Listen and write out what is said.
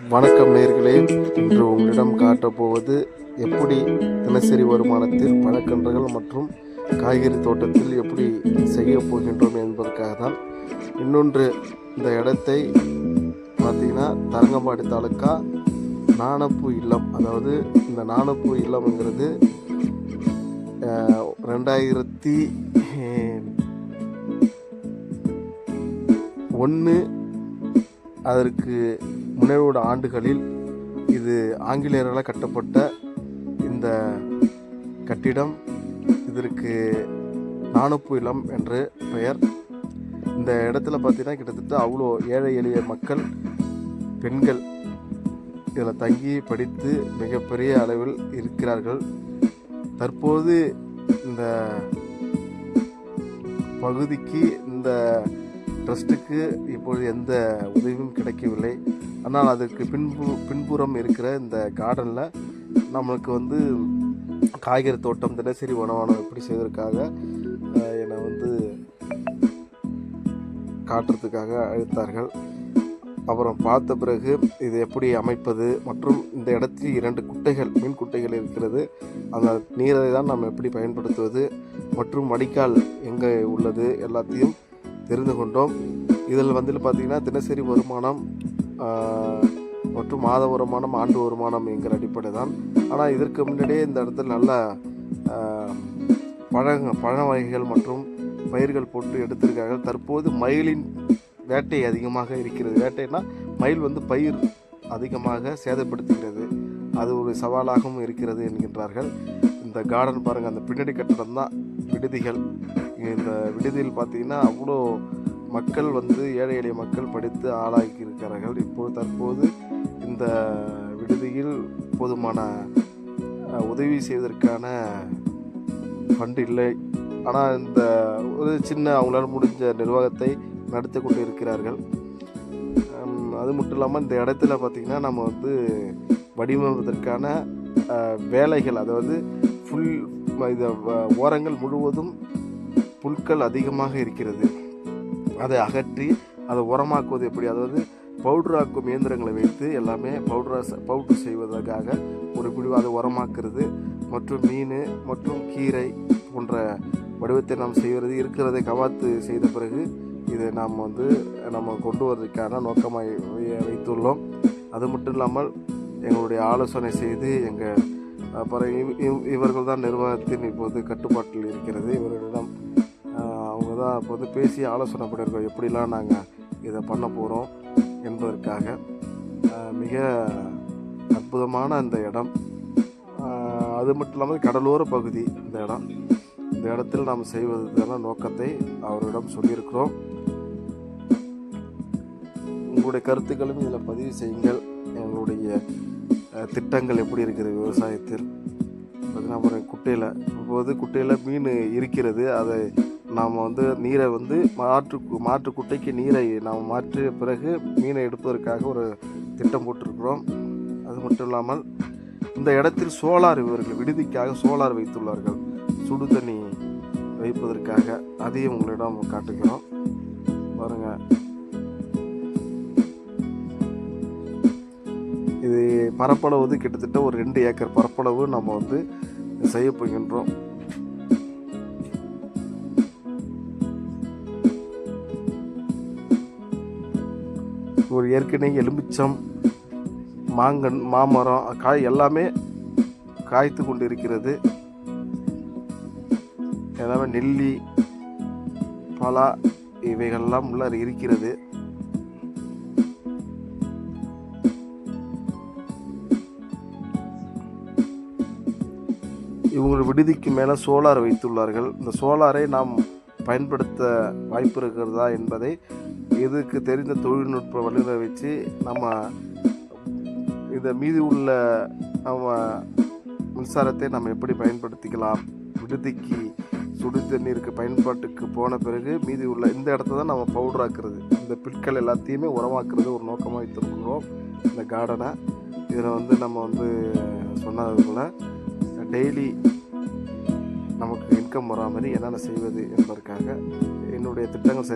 வணக்கம் நேயர்களே, இன்று உங்களிடம் காட்டப்போவது எப்படி தினசரி வருமானத்தில் பழக்கன்றுகள் மற்றும் காய்கறி தோட்டத்தில் எப்படி செய்ய போகின்றோம் என்பதற்காக தான். இன்னொன்று, இந்த இடத்தை பார்த்தீங்கன்னா தரங்கம்பாடி தாலுக்கா நாணப்பூ இல்லம். அதாவது இந்த நாணப்பூ இல்லம்ங்கிறது 2001 அதற்கு முன்னோட ஆண்டுகளில் இது ஆங்கிலேயர்களால் கட்டப்பட்ட இந்த கட்டிடம். இதற்கு நாணப்பூ இல்லம் என்று பெயர். இந்த இடத்துல பார்த்தீங்கன்னா கிட்டத்தட்ட அவ்வளோ ஏழை எளிய மக்கள், பெண்கள் இதில் தங்கி படித்து மிகப்பெரிய அளவில் இருக்கிறார்கள். தற்போது இந்த பகுதிக்கு, இந்த ட்ரஸ்ட்டுக்கு இப்பொழுது எந்த உதவியும் கிடைக்கவில்லை. ஆனால் அதற்கு பின்புறம் இருக்கிற இந்த கார்டனில் நம்மளுக்கு காய்கறி தோட்டம், தினசரி உணவானம் எப்படி செய்வதற்காக என்னை காட்டுறதுக்காக அழைத்தார்கள். அப்புறம் பார்த்த பிறகு இது எப்படி அமைப்பது மற்றும் இந்த இடத்தில் 2 குட்டைகள், மீன் குட்டைகள் இருக்கிறது. அந்த நீரை தான் நாம் எப்படி பயன்படுத்துவது மற்றும் வடிகால் எங்கே உள்ளது எல்லாத்தையும் தெரிந்து கொண்டோம். இதில் பார்த்திங்கன்னா தினசரி வருமானம் மற்றும் மாத வருமானம், ஆண்டு வருமானம் என்கிற அடிப்படை தான். ஆனால் இதற்கு முன்னாடியே இந்த இடத்துல நல்ல பழ வகைகள் மற்றும் பயிர்கள் போட்டு எடுத்திருக்கார்கள். தற்போது மயிலின் வேட்டை அதிகமாக இருக்கிறது. வேட்டைனா மயில் பயிர் அதிகமாக சேதப்படுத்துகிறது. அது ஒரு சவாலாகவும் இருக்கிறது என்கின்றார்கள். இந்த கார்டன் பாருங்கள், அந்த பின்னாடி கட்டடம் தான் விடுதிகள். இந்த விடுதியில் பார்த்திங்கன்னா அவ்வளோ மக்கள் ஏழை எளிய மக்கள் படித்து ஆளாகி இருக்கிறார்கள். தற்போது இந்த விடுதியில் போதுமான உதவி செய்வதற்கான ஃபண்டு இல்லை. ஆனால் இந்த ஒரு சின்ன அவங்களால முடிஞ்ச நிர்வாகத்தை நடத்தி கொண்டு இருக்கிறார்கள். அது மட்டும் இல்லாமல் இந்த இடத்துல பார்த்திங்கன்னா நம்ம வடிவமைப்பதற்கான வேலைகள், அதாவது ஃபுல் இந்த ஓரங்கள் முழுவதும் புல்கள் அதிகமாக இருக்கிறது. அதை அகற்றி அதை உரமாக்குவது எப்படி, அதாவது பவுடராக்கும் இயந்திரங்களை வைத்து எல்லாமே பவுடர் செய்வதற்காக ஒரு பிடிவு அதை உரமாக்குறது மற்றும் மீன் மற்றும் கீரை போன்ற வடிவத்தை நாம் செய்வது இருக்கிறதை கவாத்து செய்த பிறகு இதை நாம் நம்ம கொண்டு வருவதற்கான நோக்கமாக வைத்துள்ளோம். அது மட்டும் இல்லாமல் எங்களுடைய ஆலோசனை செய்து இவர்கள் தான் நிர்வாகத்தின் இப்போது கட்டுப்பாட்டில் இருக்கிறது. இவர்களிடம் அவங்க தான் இப்போது பேசி ஆலோசனை பண்ணியிருக்கோம், எப்படிலாம் நாங்கள் இதை பண்ண போகிறோம் என்பதற்காக. மிக அற்புதமான அந்த இடம். அது மட்டும் இல்லாமல் கடலோர பகுதி இந்த இடம். இந்த இடத்தில் நாம் செய்வதற்கான நோக்கத்தை அவரிடம் சொல்லியிருக்கிறோம். உங்களுடைய கருத்துக்களும் இதில் பதிவு செய்யுங்கள். எங்களுடைய திட்டங்கள் எப்படி இருக்கிறது விவசாயத்தில். பார்த்தீங்கன்னா குட்டையில் மீன் இருக்கிறது. அதை நாம் நீரை மாற்று குட்டைக்கு நீரை நாம் மாற்றிய பிறகு மீனை எடுப்பதற்காக ஒரு திட்டம் போட்டிருக்கிறோம். அது மட்டும் இல்லாமல் இந்த இடத்தில் சோலார், இவர்கள் விடுதிக்காக சோலார் வைத்துள்ளார்கள், சுடு தண்ணி வைப்பதற்காக. அதையும் உங்களிடம் காட்டுகிறோம் பாருங்கள். இது பரப்பளவு கிட்டத்தட்ட ஒரு 2 ஏக்கர் பரப்பளவு நம்ம செய்ய போகின்றோம். ஒரு ஏற்கனவே எலுமிச்சம், மாமரம், காய் எல்லாமே காய்த்து கொண்டு இருக்கிறது. எல்லாமே நெல்லி, பலா இவைகள்லாம் உள்ள இருக்கிறது. இவங்க விடுதிக்கு மேலே சோலார் வைத்துள்ளார்கள். இந்த சோலாரை நாம் பயன்படுத்த வாய்ப்பு இருக்கிறதா என்பதை இதுக்கு தெரிந்த தொழில்நுட்ப வல்லுநரை வச்சு நம்ம இதை மீதி உள்ள மின்சாரத்தை நம்ம எப்படி பயன்படுத்திக்கலாம். விடுதிக்கு சுடு தண்ணீருக்கு பயன்பாட்டுக்கு போன பிறகு மீதி உள்ள இந்த இடத்த தான் நம்ம பவுடராக்குறது, இந்த பிற்கள் எல்லாத்தையுமே உரமாக்குறது ஒரு நோக்கமாக வைத்திருக்கிறோம் இந்த கார்டனை. இதில் நம்ம சொன்னது போல் டெய்லி நமக்கு இன்கம் வரா மாதிரி என்னென்ன செய்வது என்பதற்காக என்னுடைய திட்டங்கள்